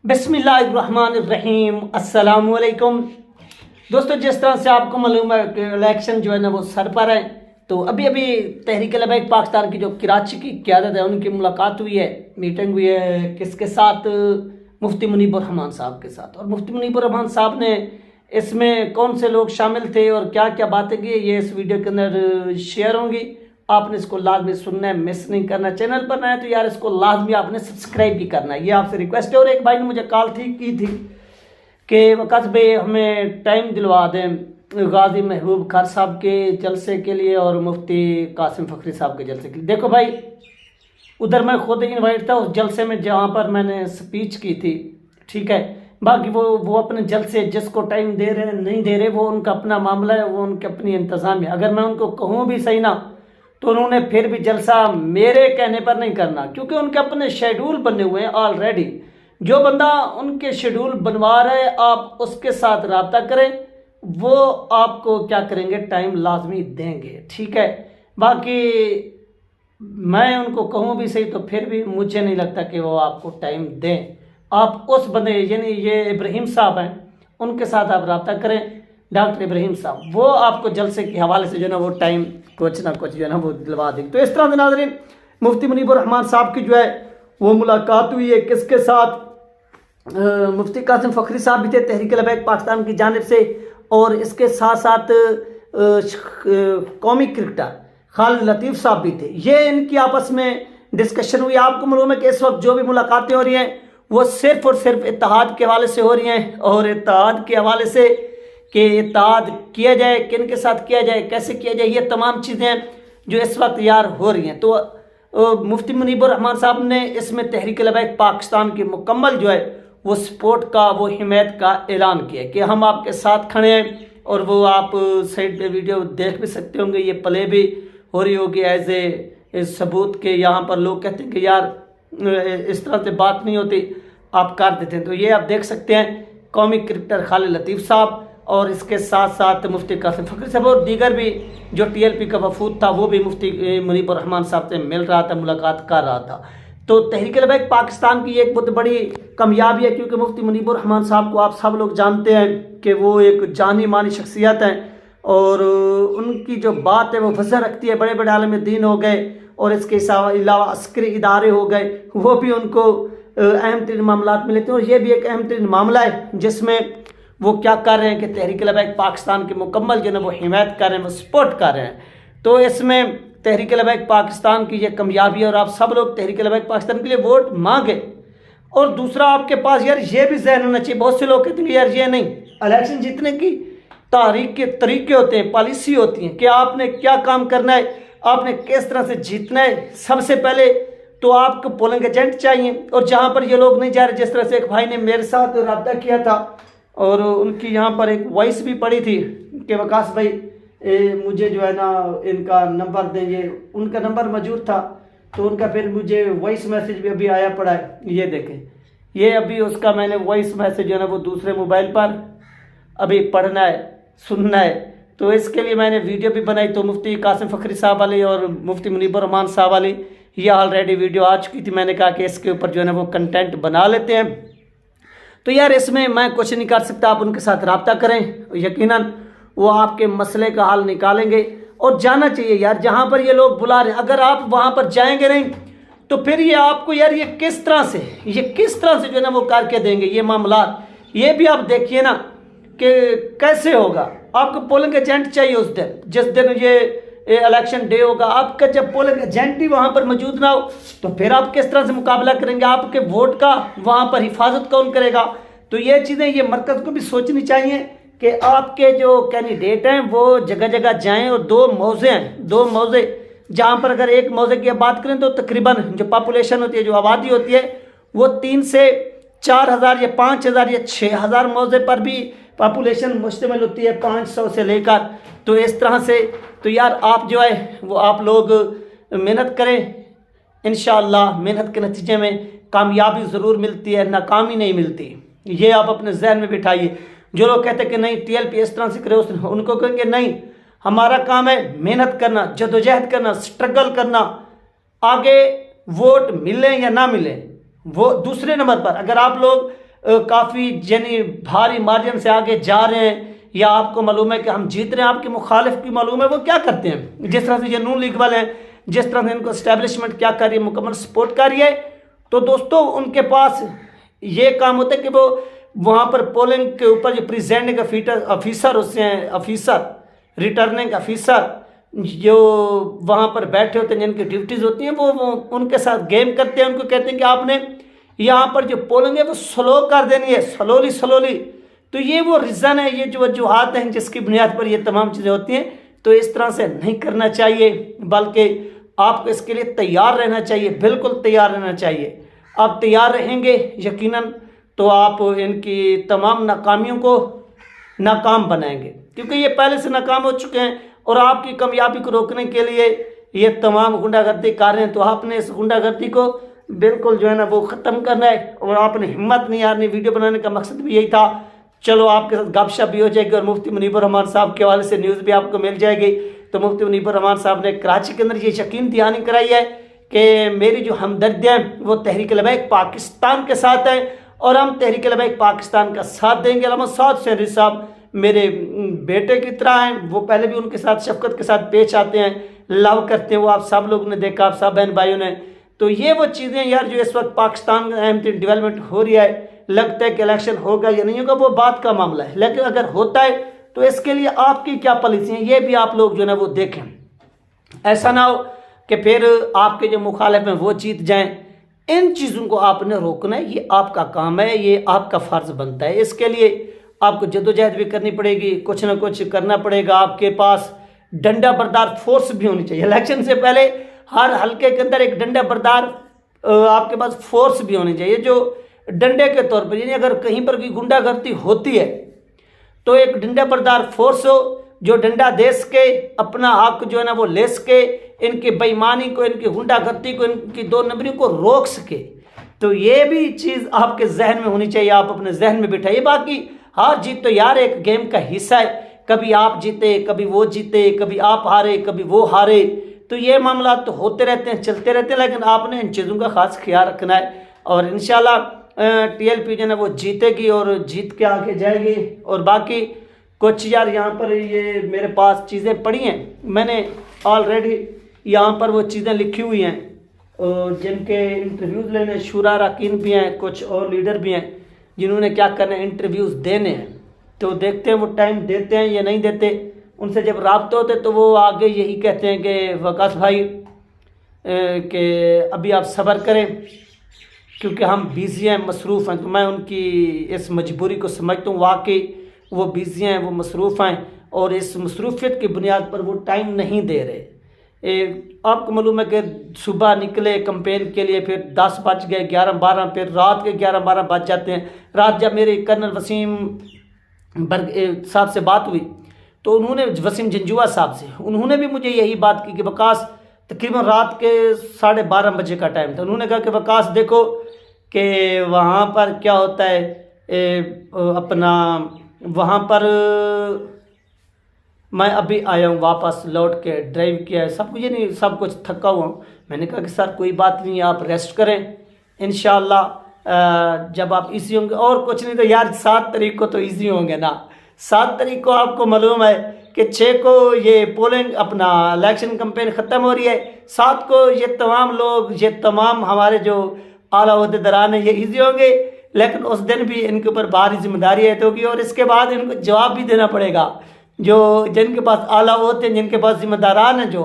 बिस्मिल्लाहिर्रहमानिर्रहीम अस्सलामुअलैकुम। दोस्तों, जिस तरह से आपको मालूम है कि इलेक्शन जो है ना वो सर पर है, तो अभी अभी तहरीक लबैक पाकिस्तान की जो कराची की क़यादत है उनकी मुलाकात हुई है, मीटिंग हुई है किसके साथ, मुफ्ती मुनीबुर रहमान साहब के साथ। और मुफ्ती मुनीबुर रहमान साहब ने इसमें कौन से लोग शामिल थे और क्या क्या बातें की ये इस वीडियो के अंदर शेयर होंगी। आपने इसको लाजमी सुनना है, मिस नहीं करना। चैनल पर नया है तो यार इसको लाजमी आपने सब्सक्राइब भी करना है, ये आपसे रिक्वेस्ट है। और एक भाई ने मुझे कॉल की थी कि वक़्त भाई हमें टाइम दिलवा दें गाजी महबूब खार साहब के जलसे के लिए और मुफ्ती कासिम फ़खरी साहब के जलसे के लिए। देखो भाई, उधर मैं खुद इनवाइट था उस जलसे में जहाँ पर मैंने स्पीच की थी, ठीक है। बाकी वो अपने जलसे जिसको टाइम दे रहे हैं नहीं दे रहे वो उनका अपना मामला है, वो उनके अपनी इंतज़ाम है। अगर मैं उनको कहूँ भी सही ना तो उन्होंने फिर भी जलसा मेरे कहने पर नहीं करना, क्योंकि उनके अपने शेड्यूल बने हुए हैं ऑलरेडी। जो बंदा उनके शेड्यूल बनवा रहे हैं आप उसके साथ रब्ता करें, वो आपको क्या करेंगे, टाइम लाजमी देंगे, ठीक है। बाकी मैं उनको कहूँ भी सही तो फिर भी मुझे नहीं लगता कि वो आपको टाइम दें। आप उस बंदे यानी ये इब्राहिम साहब हैं उनके साथ आप रब्ता करें, डॉक्टर इब्राहिम साहब, वो आपको जलसे के हवाले से जो ना वो टाइम कुछ ना कुछ जो है ना वो दिलवा देंगे। तो इस तरह से नाज़रीन, मुफ्ती मुनीबुर रहमान साहब की जो है वो मुलाकात हुई है किसके साथ, मुफ्ती कासिम फ़खरी साहब भी थे तहरीक लबैक पाकिस्तान की जानिब से, और इसके साथ साथ कौमी क्रिकेटर खालिद लतीफ़ साहब भी थे। ये इनकी आपस में डिस्कशन हुई। आपको मालूम है कि इस वक्त जो भी मुलाकातें हो रही हैं वो सिर्फ़ और सिर्फ इत्तेहाद के हवाले से हो रही हैं, और इत्तेहाद के हवाले से कि इत्तेहाद किया जाए, किन के साथ किया जाए, कैसे किया जाए, ये तमाम चीज़ें जो इस वक्त यार हो रही हैं। तो मुफ्ती मुनीबुर रहमान साहब ने इसमें तहरीक लबैक पाकिस्तान की मुकम्मल जो है वो सपोर्ट का, वो हिमायत का ऐलान किया कि हम आपके साथ खड़े हैं। और वो आप साइड पे वीडियो देख भी सकते होंगे, ये प्ले भी हो रही होगी एज ए सबूत के। यहाँ पर लोग कहते हैं कि यार इस तरह से बात नहीं होती, आप कर देते हैं। तो ये आप देख सकते हैं कौमी क्रिकेटर खालिद लतीफ़ साहब और इसके साथ साथ मुफ्ती कासिम फ़खरी साहब और दीगर भी जो TLP का वफूद था वो भी मुफ्ती मुनीबुर रहमान साहब से मिल रहा था, मुलाकात कर रहा था। तो तहरीक लबैक पाकिस्तान की एक बहुत बड़ी कामयाबी है, क्योंकि मुफ्ती मुनीबुर रहमान साहब को आप सब लोग जानते हैं कि वो एक जानी मानी शख्सियत हैं, और उनकी जो बात है वो वजह रखती है। बड़े बड़े आलिम दीन हो गए और इसके अलावा अस्करी इदारे हो गए, वो भी उनको अहम तरीन मामला मिले थे। और ये भी एक अहम तरीन मामला है जिसमें वो क्या कर रहे हैं कि तहरीक लबैक पाकिस्तान की मुकम्मल जो है वो हिमायत कर रहे हैं, वो सपोर्ट कर रहे हैं। तो इसमें तहरीक लबैक पाकिस्तान की ये कामयाबी है और आप सब लोग तहरीक लबैक पाकिस्तान के लिए वोट मांगे। और दूसरा आपके पास यार ये भी जहन होना चाहिए, बहुत से लोग कहते हैं यार ये नहीं, इलेक्शन जीतने की तारीख के तरीके होते हैं, पॉलिसी होती हैं कि आपने क्या काम करना है, आपने किस तरह से जीतना है। सबसे पहले तो आपको पोलिंग एजेंट चाहिए, और जहाँ पर ये लोग नहीं जा रहे, जिस तरह से एक भाई ने मेरे साथ रब्ता किया था और उनकी यहाँ पर एक वॉइस भी पड़ी थी कि वकास भाई मुझे जो है ना इनका नंबर दें, ये उनका नंबर मौजूद था। तो उनका फिर मुझे वॉइस मैसेज भी अभी आया पड़ा है, ये देखें, ये अभी उसका मैंने वॉइस मैसेज जो है ना वो दूसरे मोबाइल पर अभी पढ़ना है, सुनना है। तो इसके लिए मैंने वीडियो भी बनाई। तो मुफ्ती कासिम फ़खरी साहब वाली और मुफ्ती मुनीबुर रहमान साहब वाली ये ऑलरेडी वीडियो आ चुकी थी। मैंने कहा कि इसके ऊपर जो है ना वो कंटेंट बना लेते हैं। तो यार इसमें मैं कुछ नहीं कर सकता, आप उनके साथ रब्ता करें, यकीनन वो आपके मसले का हल निकालेंगे। और जाना चाहिए यार जहाँ पर ये लोग बुला रहे हैं, अगर आप वहाँ पर जाएंगे नहीं तो फिर ये आपको यार ये किस तरह से जो है ना वो करके देंगे ये मामला। ये भी आप देखिए ना कि कैसे होगा। आपको पोलिंग एजेंट चाहिए उस दिन जिस दिन ये इलेक्शन डे होगा। आपका जब पोलिंग एजेंट ही वहाँ पर मौजूद ना हो तो फिर आप किस तरह से मुकाबला करेंगे, आपके वोट का वहाँ पर हिफाजत कौन करेगा। तो ये चीज़ें ये मरकज़ को भी सोचनी चाहिए कि आपके जो कैंडिडेट हैं वो जगह जगह जाएं। और दो मौज़े जहाँ पर अगर एक मौज़े की बात करें तो तकरीबन जो पॉपुलेशन होती है, जो आबादी होती है, वो 3 से 4 हज़ार या 5 हज़ार या 6 हज़ार मौज़े पर भी पॉपुलेशन मुश्तमिल होती है, 500 से लेकर। तो इस तरह से तो यार आप जो है वो आप लोग मेहनत करें, इंशाअल्लाह मेहनत के नतीजे में कामयाबी ज़रूर मिलती है, नाकामी नहीं मिलती। ये आप अपने जहन में बिठाइए। जो लोग कहते हैं कि नहीं TLP इस तरह से करे, उनको कहेंगे नहीं, हमारा काम है मेहनत करना, जदोजहद करना, स्ट्रगल करना। आगे वोट मिले या ना मिले वो दूसरे नंबर पर। अगर आप लोग काफ़ी यानी भारी मार्जिन से आगे जा रहे हैं, या आपको मालूम है कि हम जीत रहे हैं, आपके मुखालिफ की मालूम है वो क्या करते हैं। जिस तरह से ये नून लीग वाले हैं, जिस तरह से इनको इस्टेब्लिशमेंट क्या कर रही है, मुकम्मल सपोर्ट कर रही है, तो दोस्तों उनके पास ये काम होता है कि वो वहाँ पर पोलिंग के ऊपर जो प्रिजाइडिंग ऑफिसर होते हैं, ऑफिसर रिटर्निंग ऑफिसर जो वहाँ पर बैठे होते हैं, जिनकी ड्यूटीज़ होती हैं, वो उनके साथ गेम करते हैं। उनको कहते हैं कि आपने यहाँ पर जो पोलिंग है वो स्लो कर देनी है, स्लोली। तो ये वो रीज़न है, ये जो वजूहात हैं जिसकी बुनियाद पर ये तमाम चीज़ें होती हैं। तो इस तरह से नहीं करना चाहिए, बल्कि आपको इसके लिए तैयार रहना चाहिए, बिल्कुल तैयार रहना चाहिए। आप तैयार रहेंगे यकीनन तो आप इनकी तमाम नाकामियों को नाकाम बनाएंगे, क्योंकि ये पहले से नाकाम हो चुके हैं। और आपकी कामयाबी को रोकने के लिए ये तमाम गुंडागर्दी कर रहे हैं। तो आपने इस गुंडागर्दी को बिल्कुल जो है ना वो ख़त्म करना है, और आपने हिम्मत नहीं हारनी। वीडियो बनाने का मकसद भी यही था। चलो आपके साथ गपशप भी हो जाएगी, और मुफ्ती मुनीबुर रहमान साहब के हवाले से न्यूज़ भी आपको मिल जाएगी। तो मुफ्ती मुनीबुर रहमान साहब ने कराची के अंदर ये यकीन दहानी कराई है कि मेरी जो हमदर्दियाँ हैं वो तहरीक लबैक पाकिस्तान के साथ हैं, और हम तहरीक लबैक पाकिस्तान का साथ देंगे। अल्लामा साद हुसैन साहब मेरे बेटे की तरह हैं, वो पहले भी उनके साथ शफकत के साथ पेश आते हैं, लव करते हैं, वो आप सब लोगों ने देखा, आप सब बहन भाइयों ने। तो ये वो चीज़ें यार जो इस वक्त पाकिस्तान में अहम डेवलपमेंट हो रही है, लगता है कि इलेक्शन होगा या नहीं होगा वो बात का मामला है, लेकिन अगर होता है तो इसके लिए आपकी क्या पॉलिसी है ये भी आप लोग जो है ना वो देखें। ऐसा ना हो कि फिर आपके जो मुखालिफ हैं वो जीत जाएं। इन चीज़ों को आपने रोकना है, ये आपका काम है, ये आपका फ़र्ज़ बनता है। इसके लिए आपको जद्दोजहद भी करनी पड़ेगी, कुछ ना कुछ करना पड़ेगा। आपके पास डंडा बरदार फोर्स भी होनी चाहिए। इलेक्शन से पहले हर हल्के के अंदर एक डंडा बरदार आपके पास फोर्स भी होनी चाहिए, जो डंडे के तौर पर, यानी अगर कहीं पर कोई गुंडागर्दी होती है तो एक डंडा बरदार फोर्स हो जो डंडा दे सके, अपना हक जो है ना वो ले सके, इनकी बेईमानी को, इनकी गुंडागर्दी को, इनकी दो नंबरी को रोक सके। तो ये भी चीज़ आपके जहन में होनी चाहिए, आप अपने जहन में बिठाइए। बाकी हार जीत तो यार एक गेम का हिस्सा है, कभी आप जीते, कभी वो जीते, कभी आप हारे, कभी वो हारे। तो ये मामला तो होते रहते हैं, चलते रहते हैं, लेकिन आपने इन चीज़ों का खास ख्याल रखना है। और इंशाल्लाह TLP जो है वो जीतेगी और जीत के आगे जाएगी। और बाकी कुछ यार यहाँ पर ये मेरे पास चीज़ें पड़ी हैं, मैंने ऑलरेडी यहाँ पर वो चीज़ें लिखी हुई हैं, और जिनके इंटरव्यूज़ लेने शुरा अरकान भी हैं, कुछ और लीडर भी हैं जिन्होंने क्या करना है, इंटरव्यूज़ देने हैं। तो देखते हैं वो टाइम देते हैं या नहीं देते। उनसे जब राब्ते होते तो वो आगे यही कहते हैं कि वकास भाई कि अभी आप सब्र करें, क्योंकि हम बिज़ी हैं, मसरूफ़ हैं। तो मैं उनकी इस मजबूरी को समझता हूँ, वाकई वो बिज़ी हैं, वो मसरूफ़ हैं, और इस मसरूफियत की बुनियाद पर वो टाइम नहीं दे रहे। आपको मालूम है कि सुबह निकले कैंपेन के लिए, फिर 10 बज गए, 11-12, फिर रात के 11-12 बज जाते हैं। रात जब मेरे कर्नल वसीम बर्ग साहब से बात हुई तो उन्होंने, वसीम जंजुआ साहब से, उन्होंने भी मुझे यही बात की कि वकास, तकरीबन रात के 12:30 बजे का टाइम था, उन्होंने कहा कि वकास देखो कि वहाँ पर क्या होता है, अपना वहाँ पर मैं अभी आया हूँ, वापस लौट के ड्राइव किया है, सब कुछ नहीं, सब कुछ थका हुआ हूँ। मैंने कहा कि सर कोई बात नहीं, आप रेस्ट करें, इंशाल्लाह जब आप इजी होंगे, और कुछ नहीं तो यार 7 तारीख को तो इजी होंगे ना। 7 तारीख को आपको मालूम है कि 6 को ये पोलिंग, अपना इलेक्शन कैंपेन ख़त्म हो रही है, 7 को ये तमाम लोग, ये तमाम हमारे जो आला ओहदेदारान हैं ये इजी होंगे, लेकिन उस दिन भी इनके ऊपर भारी जिम्मेदारी है होगी, और इसके बाद इनको जवाब भी देना पड़ेगा जो जिनके पास आला होते हैं, जिनके पास जिम्मेदारान हैं, जो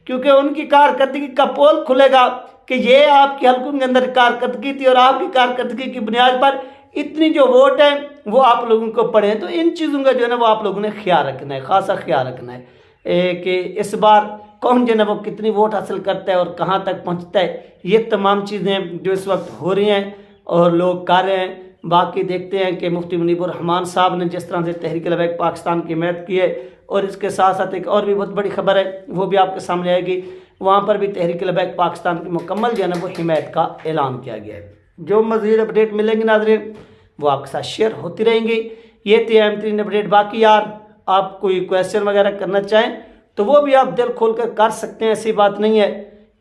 क्योंकि उनकी कारकर्दगी का पोल खुलेगा कि ये आपके हल्कों के अंदर कारकर्दगी थी, और आपकी कारकर्दगी की बुनियाद पर इतनी जो वोट है वो आप लोगों को पड़े हैं। तो इन चीज़ों का जो है ना वो आप लोगों ने ख्याल रखना है, ख़ासा ख्याल रखना है कि इस बार कौन जो है ना वो कितनी वोट हासिल करता है और कहाँ तक पहुँचता है। ये तमाम चीज़ें जो इस वक्त हो रही हैं और लोग कर रहे हैं। बाकी देखते हैं कि मुफ्ती मुनीबुर रहमान साहब ने जिस तरह से तहरीक लबैक पाकिस्तान की हिमायत की है, और इसके साथ साथ एक और भी बहुत बड़ी खबर है वो भी आपके सामने आएगी, वहाँ पर भी तहरीक लबैक पाकिस्तान की मुकम्मल जो है ना वो हिमायत का ऐलान किया गया है। जो मज़ीद अपडेट मिलेंगे नाज़रीन वो आपके साथ शेयर होती रहेंगी। ये थी अहम तरीन अपडेट। बाकी यार आप कोई क्वेश्चन वगैरह करना चाहें तो वो भी आप दिल खोल कर सकते हैं, ऐसी बात नहीं है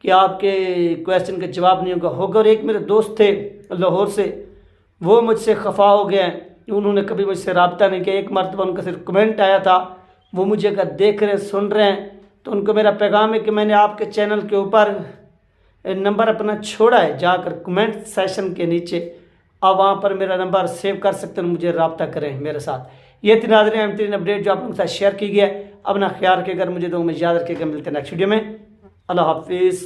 कि आपके क्वेश्चन के जवाब नहीं होगा। और एक मेरे दोस्त थे लाहौर से, वो मुझसे खफा हो गए हैं, उन्होंने कभी मुझसे रब्ता नहीं किया। एक मरतबा उनका सिर्फ कमेंट आया था, वो मुझे अगर देख रहे हैं सुन रहे हैं तो उनको मेरा पैगाम है कि मैंने आपके चैनल के ऊपर नंबर अपना छोड़ा है, जाकर कमेंट सेशन के नीचे आप वहाँ पर मेरा नंबर सेव कर सकते हैं, मुझे रब्ता करें मेरे साथ। ये थी नाज़रीन अहम तरीन अपडेट जो आप लोगों के साथ शेयर की गई है। अपना ख्याल रखिएगा, मुझे दो में याद रखिएगा। मिलते हैं नेक्स्ट वीडियो में। अल्लाह हाफिज़।